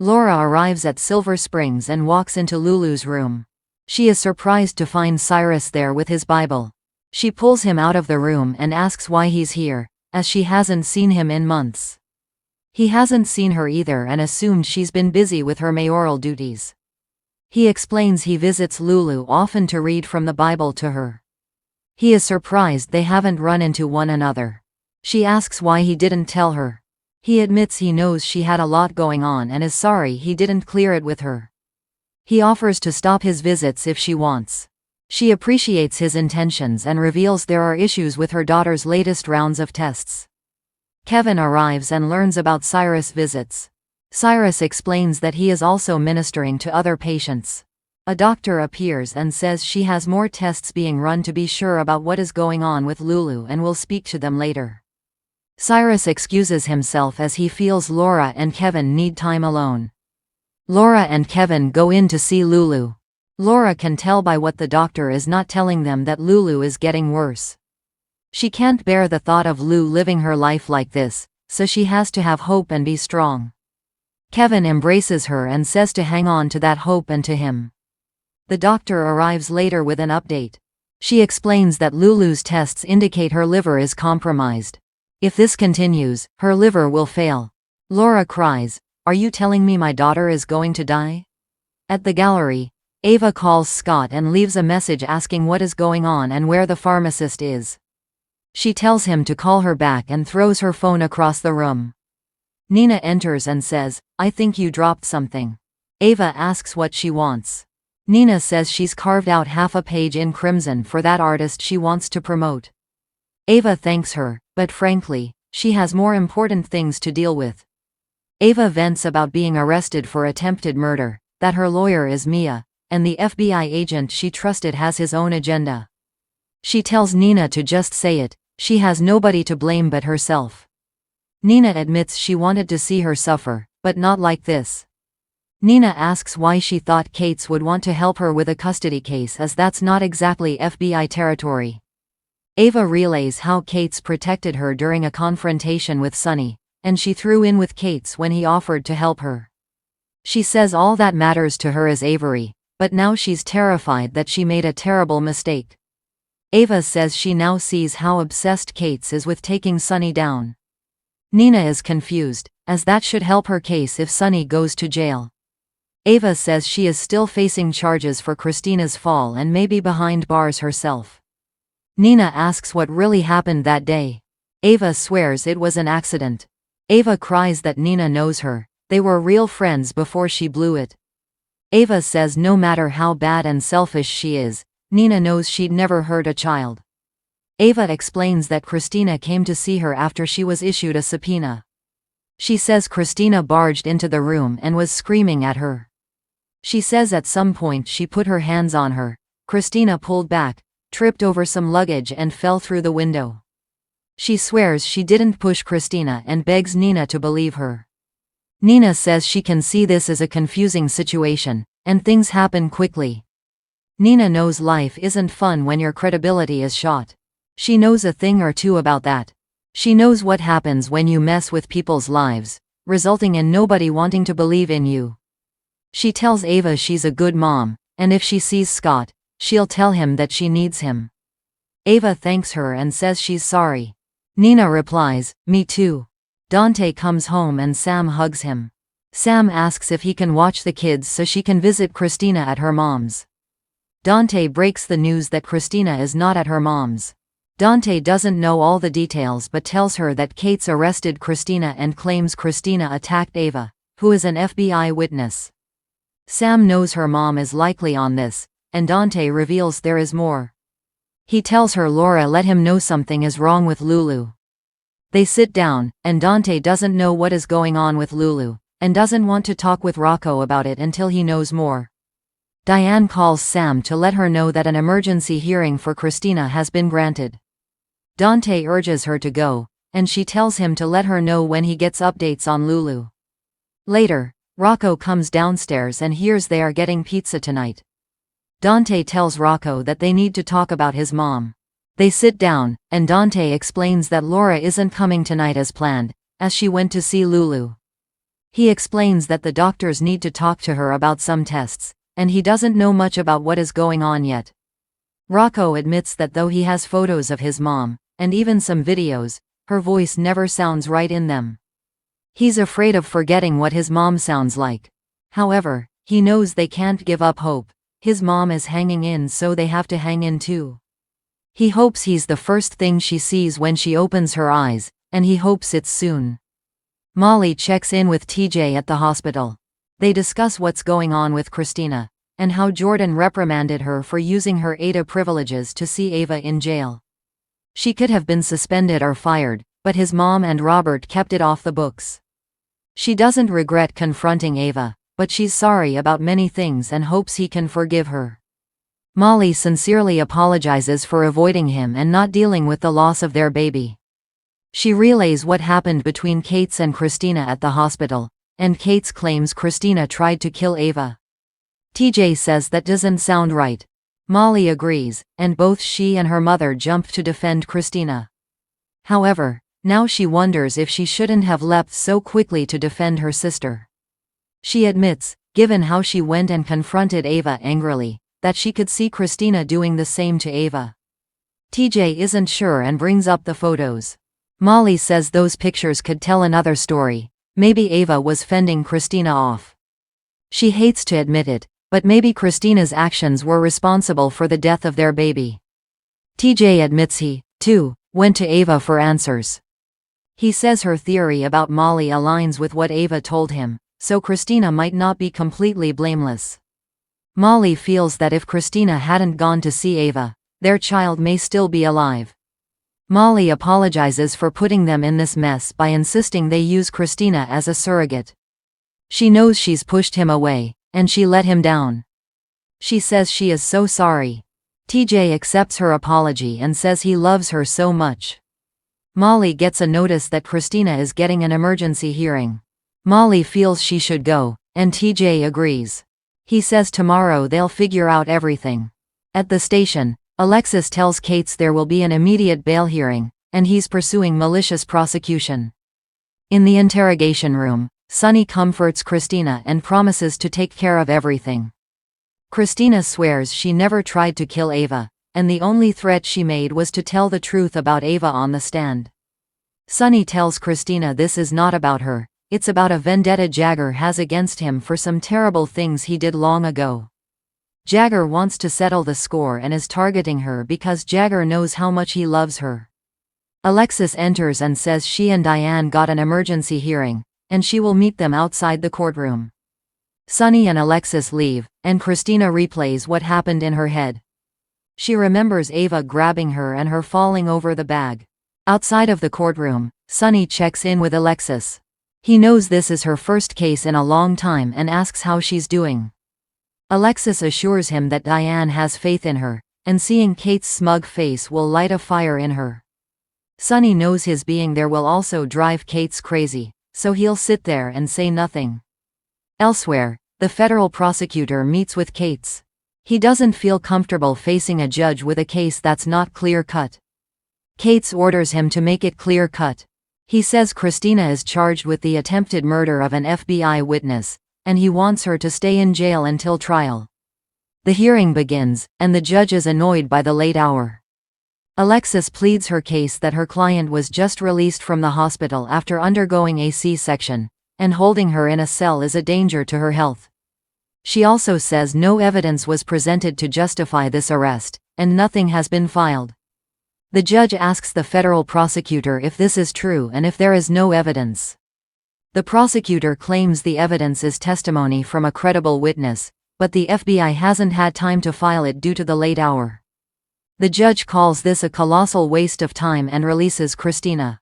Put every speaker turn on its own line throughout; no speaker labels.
Laura arrives at Silver Springs and walks into Lulu's room. She is surprised to find Cyrus there with his Bible. She pulls him out of the room and asks why he's here, as she hasn't seen him in months. He hasn't seen her either and assumed she's been busy with her mayoral duties. He explains he visits Lulu often to read from the Bible to her. He is surprised they haven't run into one another. She asks why he didn't tell her. He admits he knows she had a lot going on and is sorry he didn't clear it with her. He offers to stop his visits if she wants. She appreciates his intentions and reveals there are issues with her daughter's latest rounds of tests. Kevin arrives and learns about Cyrus' visits. Cyrus explains that he is also ministering to other patients. A doctor appears and says she has more tests being run to be sure about what is going on with Lulu and will speak to them later. Cyrus excuses himself as he feels Laura and Kevin need time alone. Laura and Kevin go in to see Lulu. Laura can tell by what the doctor is not telling them that Lulu is getting worse. She can't bear the thought of Lou living her life like this, so she has to have hope and be strong. Kevin embraces her and says to hang on to that hope and to him. The doctor arrives later with an update. She explains that Lulu's tests indicate her liver is compromised. If this continues, her liver will fail. Laura cries, "Are you telling me my daughter is going to die?" At the gallery, Ava calls Scott and leaves a message asking what is going on and where the pharmacist is. She tells him to call her back and throws her phone across the room. Nina enters and says, "I think you dropped something." Ava asks what she wants. Nina says she's carved out half a page in crimson for that artist she wants to promote. Ava thanks her, but frankly, she has more important things to deal with. Ava vents about being arrested for attempted murder, that her lawyer is Mia, and the FBI agent she trusted has his own agenda. She tells Nina to just say it, she has nobody to blame but herself. Nina admits she wanted to see her suffer, but not like this. Nina asks why she thought Kate's would want to help her with a custody case, as that's not exactly FBI territory. Ava relays how Kate's protected her during a confrontation with Sonny, and she threw in with Kate's when he offered to help her. She says all that matters to her is Avery, but now she's terrified that she made a terrible mistake. Ava says she now sees how obsessed Kate's is with taking Sonny down. Nina is confused, as that should help her case if Sonny goes to jail. Ava says she is still facing charges for Christina's fall and may be behind bars herself. Nina asks what really happened that day. Ava swears it was an accident. Ava cries that Nina knows her, they were real friends before she blew it. Ava says no matter how bad and selfish she is, Nina knows she'd never hurt a child. Ava explains that Christina came to see her after she was issued a subpoena. She says Christina barged into the room and was screaming at her. She says at some point she put her hands on her. Christina pulled back, tripped over some luggage and fell through the window. She swears she didn't push Christina and begs Nina to believe her. Nina says she can see this as a confusing situation, and things happen quickly. Nina knows life isn't fun when your credibility is shot. She knows a thing or two about that. She knows what happens when you mess with people's lives, resulting in nobody wanting to believe in you. She tells Ava she's a good mom, and if she sees Scott, she'll tell him that she needs him. Ava thanks her and says she's sorry. Nina replies, "Me too." Dante comes home and Sam hugs him. Sam asks if he can watch the kids so she can visit Christina at her mom's. Dante breaks the news that Christina is not at her mom's. Dante doesn't know all the details but tells her that Kate's arrested Christina and claims Christina attacked Ava, who is an FBI witness. Sam knows her mom is likely on this, and Dante reveals there is more. He tells her Laura let him know something is wrong with Lulu. They sit down, and Dante doesn't know what is going on with Lulu, and doesn't want to talk with Rocco about it until he knows more. Diane calls Sam to let her know that an emergency hearing for Christina has been granted. Dante urges her to go, and she tells him to let her know when he gets updates on Lulu. Later, Rocco comes downstairs and hears they are getting pizza tonight. Dante tells Rocco that they need to talk about his mom. They sit down, and Dante explains that Laura isn't coming tonight as planned, as she went to see Lulu. He explains that the doctors need to talk to her about some tests, and he doesn't know much about what is going on yet. Rocco admits that though he has photos of his mom, and even some videos, her voice never sounds right in them. He's afraid of forgetting what his mom sounds like. However, he knows they can't give up hope. His mom is hanging in, so they have to hang in too. He hopes he's the first thing she sees when she opens her eyes, and he hopes it's soon. Molly checks in with TJ at the hospital. They discuss what's going on with Christina, and how Jordan reprimanded her for using her ADA privileges to see Ava in jail. She could have been suspended or fired, but his mom and Robert kept it off the books. She doesn't regret confronting Ava, but she's sorry about many things and hopes he can forgive her. Molly sincerely apologizes for avoiding him and not dealing with the loss of their baby. She relays what happened between Kate's and Christina at the hospital, and Kate's claims Christina tried to kill Ava. TJ says that doesn't sound right. Molly agrees, and both she and her mother jump to defend Christina. However, now she wonders if she shouldn't have leapt so quickly to defend her sister. She admits, given how she went and confronted Ava angrily, that she could see Christina doing the same to Ava. TJ isn't sure and brings up the photos. Molly says those pictures could tell another story. Maybe Ava was fending Christina off. She hates to admit it, but maybe Christina's actions were responsible for the death of their baby. TJ admits he, too, went to Ava for answers. He says her theory about Molly aligns with what Ava told him, so Christina might not be completely blameless. Molly feels that if Christina hadn't gone to see Ava, their child may still be alive. Molly apologizes for putting them in this mess by insisting they use Christina as a surrogate. She knows she's pushed him away, and she let him down. She says she is so sorry. TJ accepts her apology and says he loves her so much. Molly gets a notice that Christina is getting an emergency hearing. Molly feels she should go, and TJ agrees. He says tomorrow they'll figure out everything. At the station, Alexis tells Kate's there will be an immediate bail hearing, and he's pursuing malicious prosecution. In the interrogation room, Sonny comforts Christina and promises to take care of everything. Christina swears she never tried to kill Ava, and the only threat she made was to tell the truth about Ava on the stand. Sonny tells Christina this is not about her, it's about a vendetta Jagger has against him for some terrible things he did long ago. Jagger wants to settle the score and is targeting her because Jagger knows how much he loves her. Alexis enters and says she and Diane got an emergency hearing, and she will meet them outside the courtroom. Sonny and Alexis leave, and Christina replays what happened in her head. She remembers Ava grabbing her and her falling over the bag. Outside of the courtroom, Sonny checks in with Alexis. He knows this is her first case in a long time and asks how she's doing. Alexis assures him that Diane has faith in her, and seeing Kate's smug face will light a fire in her. Sonny knows his being there will also drive Kate's crazy, so he'll sit there and say nothing. Elsewhere, the federal prosecutor meets with Kate's. He doesn't feel comfortable facing a judge with a case that's not clear-cut. Kate's orders him to make it clear-cut. He says Christina is charged with the attempted murder of an FBI witness, and he wants her to stay in jail until trial. The hearing begins, and the judge is annoyed by the late hour. Alexis pleads her case that her client was just released from the hospital after undergoing a C-section, and holding her in a cell is a danger to her health. She also says no evidence was presented to justify this arrest, and nothing has been filed. The judge asks the federal prosecutor if this is true and if there is no evidence. The prosecutor claims the evidence is testimony from a credible witness, but the FBI hasn't had time to file it due to the late hour. The judge calls this a colossal waste of time and releases Christina.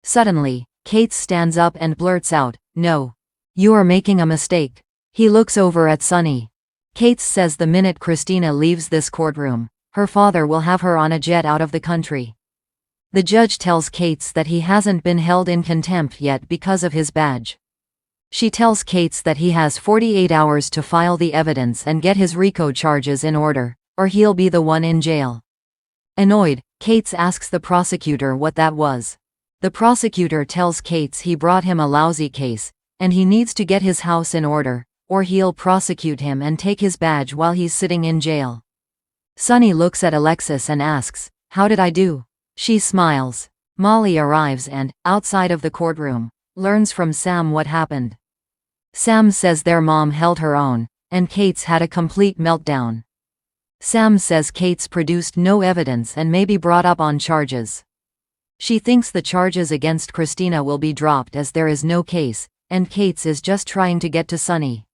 Suddenly, Kate stands up and blurts out, "No. You are making a mistake." He looks over at Sonny. Kate says the minute Christina leaves this courtroom, her father will have her on a jet out of the country. The judge tells Kate that he hasn't been held in contempt yet because of his badge. She tells Kate that he has 48 hours to file the evidence and get his RICO charges in order, or he'll be the one in jail. Annoyed, Kate asks the prosecutor what that was. The prosecutor tells Kate he brought him a lousy case, and he needs to get his house in order, or he'll prosecute him and take his badge while he's sitting in jail. Sunny looks at Alexis and asks, "How did I do?" She smiles. Molly arrives and, outside of the courtroom, learns from Sam what happened. Sam says their mom held her own, and Kate's had a complete meltdown. Sam says Kate's produced no evidence and may be brought up on charges. She thinks the charges against Christina will be dropped as there is no case, and Kate's is just trying to get to Sunny.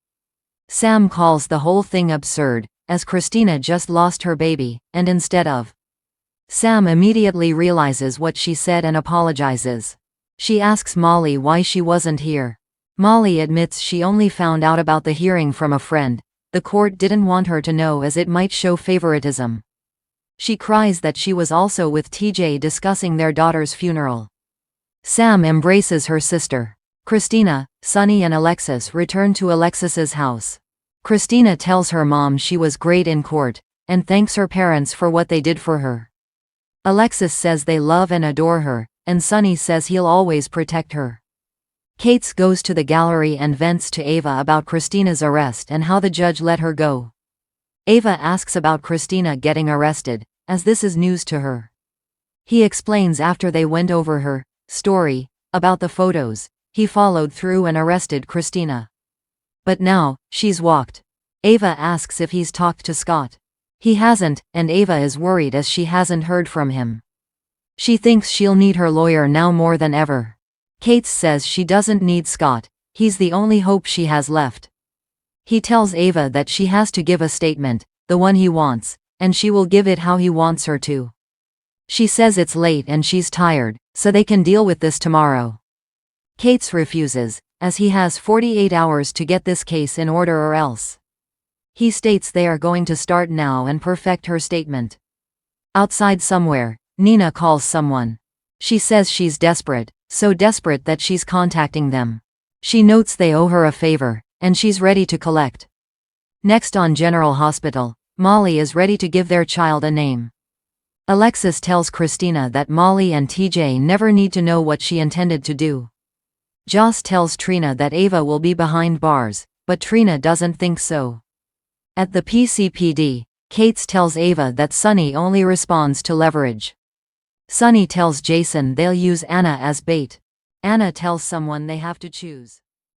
Sam calls the whole thing absurd, as Christina just lost her baby, and instead of. Sam immediately realizes what she said and apologizes. She asks Molly why she wasn't here. Molly admits she only found out about the hearing from a friend. The court didn't want her to know as it might show favoritism. She cries that she was also with TJ discussing their daughter's funeral. Sam embraces her sister. Christina, Sunny and Alexis return to Alexis's house. Christina tells her mom she was great in court, and thanks her parents for what they did for her. Alexis says they love and adore her, and Sunny says he'll always protect her. Kate goes to the gallery and vents to Ava about Christina's arrest and how the judge let her go. Ava asks about Christina getting arrested, as this is news to her. He explains after they went over her story about the photos, he followed through and arrested Christina. But now, she's walked. Ava asks if he's talked to Scott. He hasn't, and Ava is worried as she hasn't heard from him. She thinks she'll need her lawyer now more than ever. Kate says she doesn't need Scott, he's the only hope she has left. He tells Ava that she has to give a statement, the one he wants, and she will give it how he wants her to. She says it's late and she's tired, so they can deal with this tomorrow. Kate refuses, as he has 48 hours to get this case in order or else. He states they are going to start now and perfect her statement. Outside somewhere, Nina calls someone. She says she's desperate, so desperate that she's contacting them. She notes they owe her a favor, and she's ready to collect. Next on General Hospital, Molly is ready to give their child a name. Alexis tells Christina that Molly and TJ never need to know what she intended to do. Joss tells Trina that Ava will be behind bars, but Trina doesn't think so. At the PCPD, Kate tells Ava that Sunny only responds to leverage. Sunny tells Jason they'll use Anna as bait. Anna tells someone they have to choose.